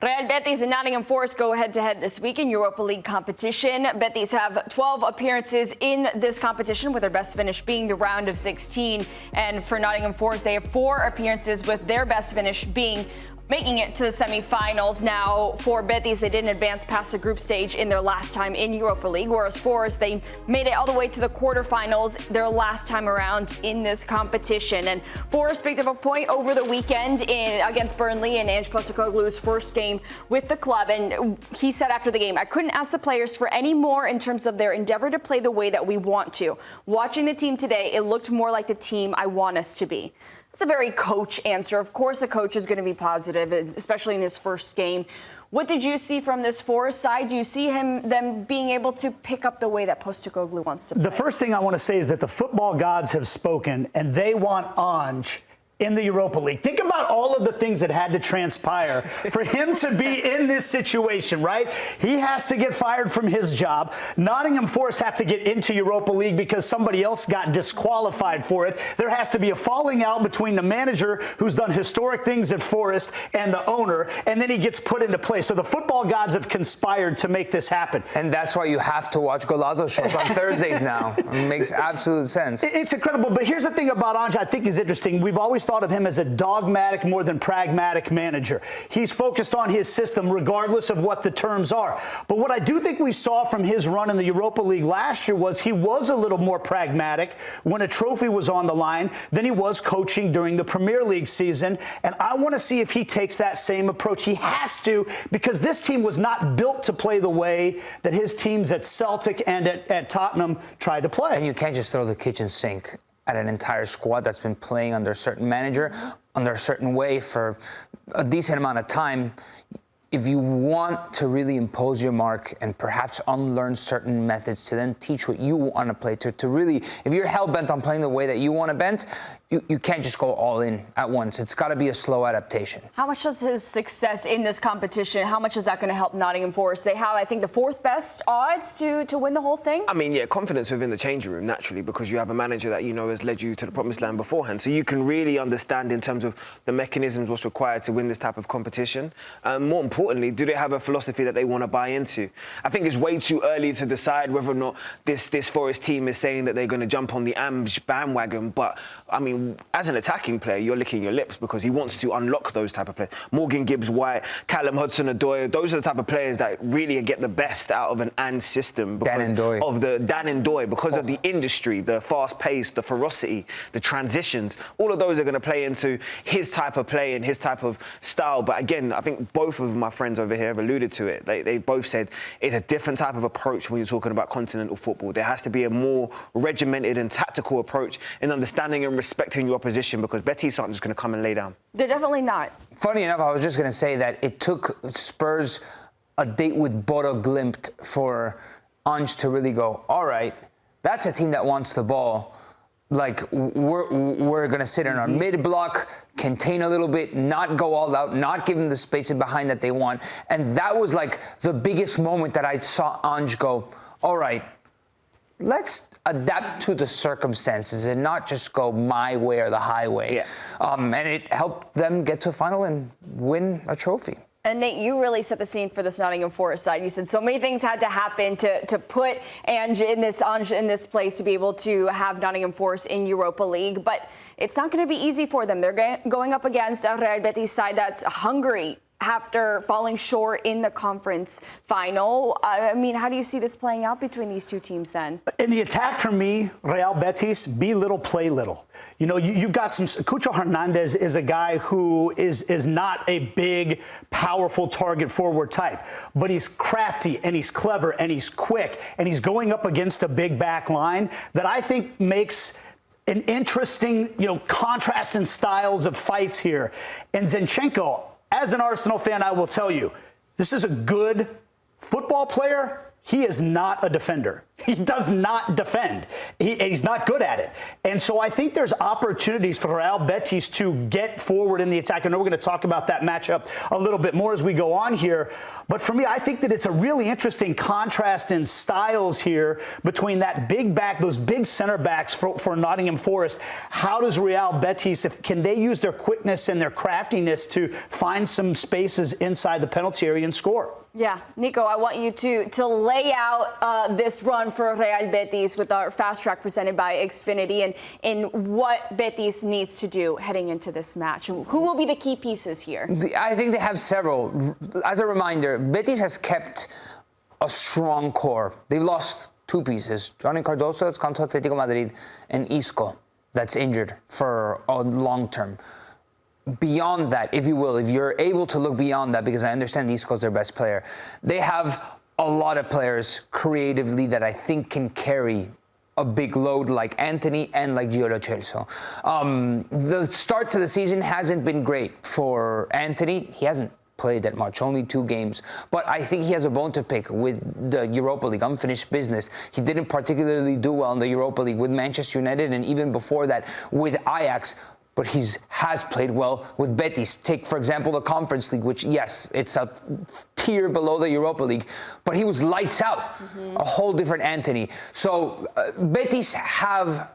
Real Betis and Nottingham Forest go head-to-head this week in Europa League competition. Betis have 12 appearances in this competition, with their best finish being the round of 16. And for Nottingham Forest, they have 4 appearances, with their best finish being making it to the semi-finals. Now, for Betis, they didn't advance past the group stage in their last time in Europa League, whereas Forest, they made it all the way to the quarterfinals their last time around in this competition. And Forest picked up a point over the weekend against Burnley in Ange Postecoglou's first game with the club. And he said after the game, "I couldn't ask the players for any more in terms of their endeavor to play the way that we want to. Watching the team today, it looked more like the team I want us to be." That's a very coach answer. Of course, a coach is going to be positive, especially in his first game. What did you see from this Forest side? Do you see them being able to pick up the way that Postecoglou wants to play? The first thing I want to say is that the football gods have spoken, and they want Ange in the Europa League. Think about all of the things that had to transpire for him to be in this situation, right? He has to get fired from his job. Nottingham Forest have to get into Europa League because somebody else got disqualified for it. There has to be a falling out between the manager, who's done historic things at Forest, and the owner, and then he gets put into place. So the football gods have conspired to make this happen. And that's why you have to watch Golazo shows on Thursdays now. It makes absolute sense. It's incredible. But here's the thing about Ange I think is interesting. We've always thought of him as a dogmatic more than pragmatic manager. He's focused on his system regardless of what the terms are. But what I do think we saw from his run in the Europa League last year was he was a little more pragmatic when a trophy was on the line than he was coaching during the Premier League season. And I want to see if he takes that same approach. He has to, because this team was not built to play the way that his teams at Celtic and at Tottenham tried to play. And you can't just throw the kitchen sink at an entire squad that's been playing under a certain manager, under a certain way for a decent amount of time. If you want to really impose your mark and perhaps unlearn certain methods to then teach what you want to play, to really, if you're hell-bent on playing the way that you want to bend, you can't just go all in at once. It's got to be a slow adaptation. How much does his success in this competition, how much is that going to help Nottingham Forest? They have, I think, the 4th best odds to win the whole thing. I mean, yeah, confidence within the changing room, naturally, because you have a manager that you know has led you to the promised land beforehand. So you can really understand in terms of the mechanisms what's required to win this type of competition. More importantly, do they have a philosophy that they want to buy into? I think it's way too early to decide whether or not this Forest team is saying that they're going to jump on the Ange bandwagon. But, I mean, as an attacking player, you're licking your lips because he wants to unlock those type of players. Morgan Gibbs-White, Callum Hudson-Odoi, those are the type of players that really get the best out of an Ange system because of the Dan and Doy, because of the industry, the fast pace, the ferocity, the transitions. All of those are going to play into his type of play and his type of style. But again, I think both of my friends over here have alluded to it. They both said it's a different type of approach when you're talking about continental football. There has to be a more regimented and tactical approach in understanding and respecting your opposition, because Betis aren't just going to come and lay down. They're definitely not. Funny enough, I was just going to say that it took Spurs a date with Bodo Glimt for Ange to really go, all right, that's a team that wants the ball. Like, we're going to sit in our mid-block, contain a little bit, not go all out, not give them the space in behind that they want. And that was like the biggest moment that I saw Ange go, all right, let's adapt to the circumstances and not just go my way or the highway. Yeah. And it helped them get to a final and win a trophy. And Nate, you really set the scene for this Nottingham Forest side. You said so many things had to happen to put Ange in this place to be able to have Nottingham Forest in Europa League. But it's not going to be easy for them. They're going up against a Real Betis side that's hungry after falling short in the conference final. I mean, how do you see this playing out between these two teams then? In the attack, for me, Real Betis, be little, play little. You know, you've got some... Cucho Hernandez is a guy who is not a big, powerful target forward type, but he's crafty and he's clever and he's quick and he's going up against a big back line that I think makes an interesting, contrast in styles of fights here. And Zinchenko, as an Arsenal fan, I will tell you, this is a good football player. he is not a defender. He does not defend. He's not good at it. And so I think there's opportunities for Real Betis to get forward in the attack. I know we're going to talk about that matchup a little bit more as we go on here. But for me, I think that it's a really interesting contrast in styles here between that big back, those big center backs for Nottingham Forest. How does Real Betis, can they use their quickness and their craftiness to find some spaces inside the penalty area and score? Yeah, Nico, I want you to lay out this run for Real Betis with our fast track presented by Xfinity and what Betis needs to do heading into this match. Who will be the key pieces here? I think they have several. As a reminder, Betis has kept a strong core. They've lost two pieces, Johnny Cardoso, that's gone to Atletico Madrid, and Isco, that's injured for a long term. Beyond that, if you will, if you're able to look beyond that, because I understand Isco's their best player, they have a lot of players creatively that I think can carry a big load like Antony and like Celso. The start to the season hasn't been great for Antony. He hasn't played that much, only 2 games. But I think he has a bone to pick with the Europa League, unfinished business. He didn't particularly do well in the Europa League with Manchester United and even before that with Ajax. But he has played well with Betis. Take, for example, the Conference League, which, yes, it's a tier below the Europa League, but he was lights out, a whole different Antony. So Betis have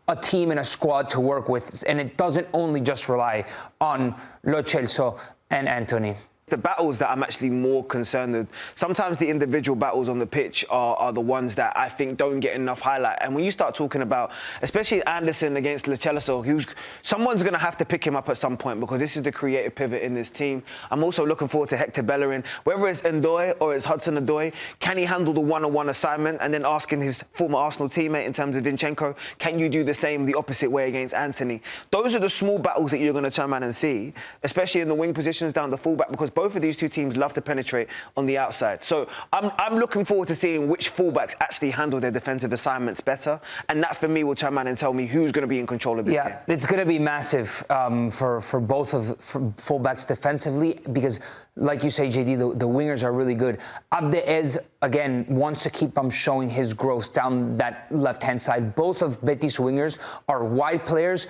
a team and a squad to work with, and it doesn't only just rely on Lo Celso and Antony. The battles that I'm actually more concerned with, sometimes the individual battles on the pitch are the ones that I think don't get enough highlight. And when you start talking about, especially Anderson against Lo Celso, someone's going to have to pick him up at some point because this is the creative pivot in this team. I'm also looking forward to Hector Bellerin. Whether it's Ndoye or it's Hudson-Odoi, can he handle the one-on-one assignment? And then asking his former Arsenal teammate in terms of Zinchenko, can you do the same the opposite way against Antony? Those are the small battles that you're going to turn around and see, especially in the wing positions down the fullback, because both of these two teams love to penetrate on the outside. So I'm looking forward to seeing which fullbacks actually handle their defensive assignments better. And that, for me, will turn around and tell me who's going to be in control of this game. It's going to be massive for both of fullbacks defensively because, like you say, JD, the wingers are really good. Abdeez, again, wants to keep showing his growth down that left-hand side. Both of Betis' wingers are wide players,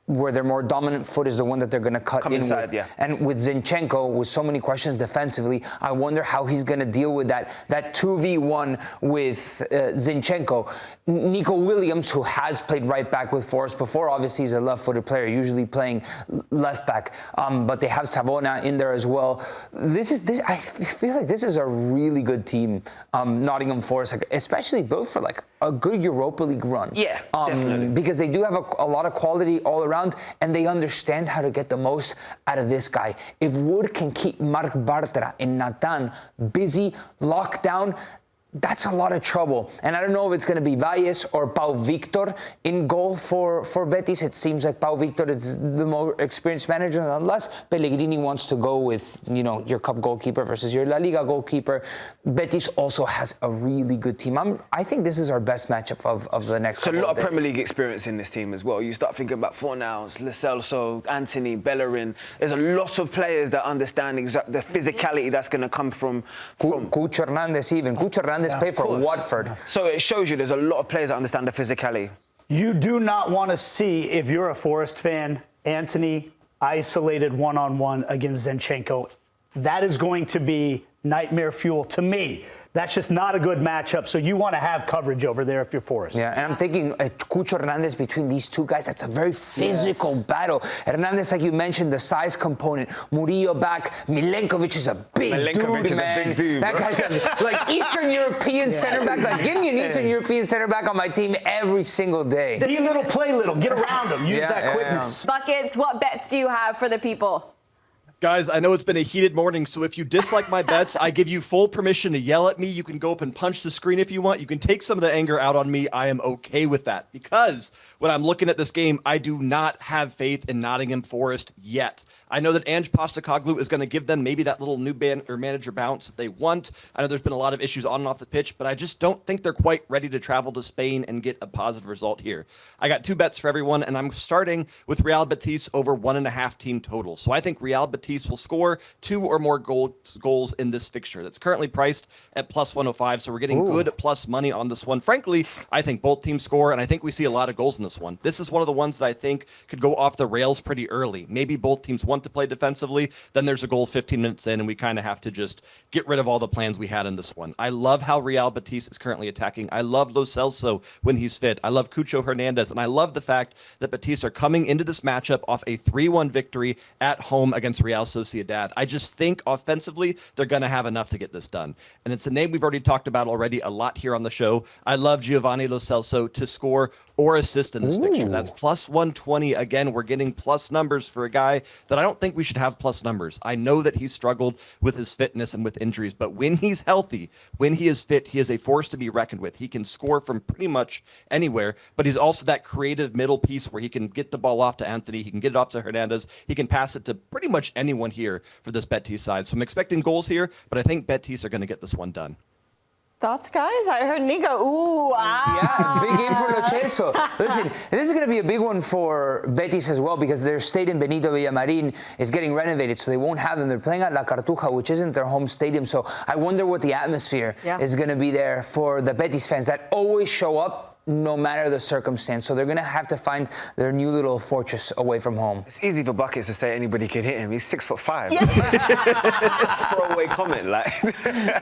where their more dominant foot is the one that they're going to cut in inside, with. yeah. And with Zinchenko, with so many questions defensively, I wonder how he's going to deal with that 2v1 with Zinchenko. Nico Williams, who has played right back with Forest before, obviously he's a left-footed player, usually playing left back. But they have Savona in there as well. I feel like this is a really good team, Nottingham Forest, especially both for like a good Europa League run. Yeah, definitely. Because they do have a lot of quality all around, and they understand how to get the most out of this guy. If Wood can keep Marc Bartra and Nathan busy, locked down, that's a lot of trouble. And I don't know if it's going to be Valles or Pau Victor in goal for Betis. It seems like Pau Victor is the more experienced manager, unless Pellegrini wants to go with, your cup goalkeeper versus your La Liga goalkeeper. Betis also has a really good team. I think this is our best matchup of the next couple of days. So a lot of Premier League experience in this team as well. You start thinking about Fornals, Lo Celso, Antony, Bellerin. There's a lot of players that understand the physicality that's going to come from Cucho Hernandez even. Cucho Hernandez played for Watford. So it shows you there's a lot of players that understand the physicality. You do not want to see, if you're a Forest fan, Antony isolated one-on-one against Zinchenko. That is going to be nightmare fuel to me. That's just not a good matchup, so you want to have coverage over there if you're Forest. Yeah, and I'm thinking Cucho Hernandez between these two guys, that's a very physical battle. Hernandez, like you mentioned, the size component. Murillo back. Milenkovic is a big dude, man. That guy's like Eastern European center back. Like, give me an Eastern European center back on my team every single day. Be little, play little. Get around him. Use that quickness. Buckets, what bets do you have for the people? Guys, I know it's been a heated morning, so if you dislike my bets, I give you full permission to yell at me. You can go up and punch the screen if you want. You can take some of the anger out on me. I am okay with that because when I'm looking at this game, I do not have faith in Nottingham Forest yet. I know that Ange Postecoglou is going to give them maybe that little new manager bounce that they want. I know there's been a lot of issues on and off the pitch, but I just don't think they're quite ready to travel to Spain and get a positive result here. I got 2 bets for everyone, and I'm starting with Real Betis over 1.5 team total. So I think Real Betis will score 2 or more goals in this fixture. That's currently priced at plus 105, so we're getting good plus money on this one. Frankly, I think both teams score, and I think we see a lot of goals in this one. This is one of the ones that I think could go off the rails pretty early. Maybe both teams want to play defensively, then there's a goal 15 minutes in, and we kind of have to just get rid of all the plans we had in this one. I love how Real Betis is currently attacking. I love Celso when he's fit. I love Cucho Hernandez, and I love the fact that Betis are coming into this matchup off a 3-1 victory at home against Real Sociedad. I just think offensively, they're going to have enough to get this done. And it's a name we've already talked about already a lot here on the show. I love Giovanni Lo Celso to score or assist in this fixture. That's plus 120. Again, we're getting plus numbers for a guy that I don't think we should have plus numbers. I know that he's struggled with his fitness and with injuries, but when he's healthy, when he is fit, he is a force to be reckoned with. He can score from pretty much anywhere, but he's also that creative middle piece where he can get the ball off to Antony, he can get it off to Hernandez, he can pass it to pretty much anyone here for this Betis side. So I'm expecting goals here, but I think Betis are going to get this one done. Thoughts, guys? I heard Nico. Yeah, big game for Lo Celso. Listen, this is going to be a big one for Betis as well because their stadium, Benito Villamarin, is getting renovated, so they won't have them. They're playing at La Cartuja, which isn't their home stadium, so I wonder what the atmosphere is going to be there for the Betis fans that always show up no matter the circumstance. So they're going to have to find their new little fortress away from home. It's easy for Buckets to say anybody can hit him. He's 6'5". Yeah. Throwaway comment, like.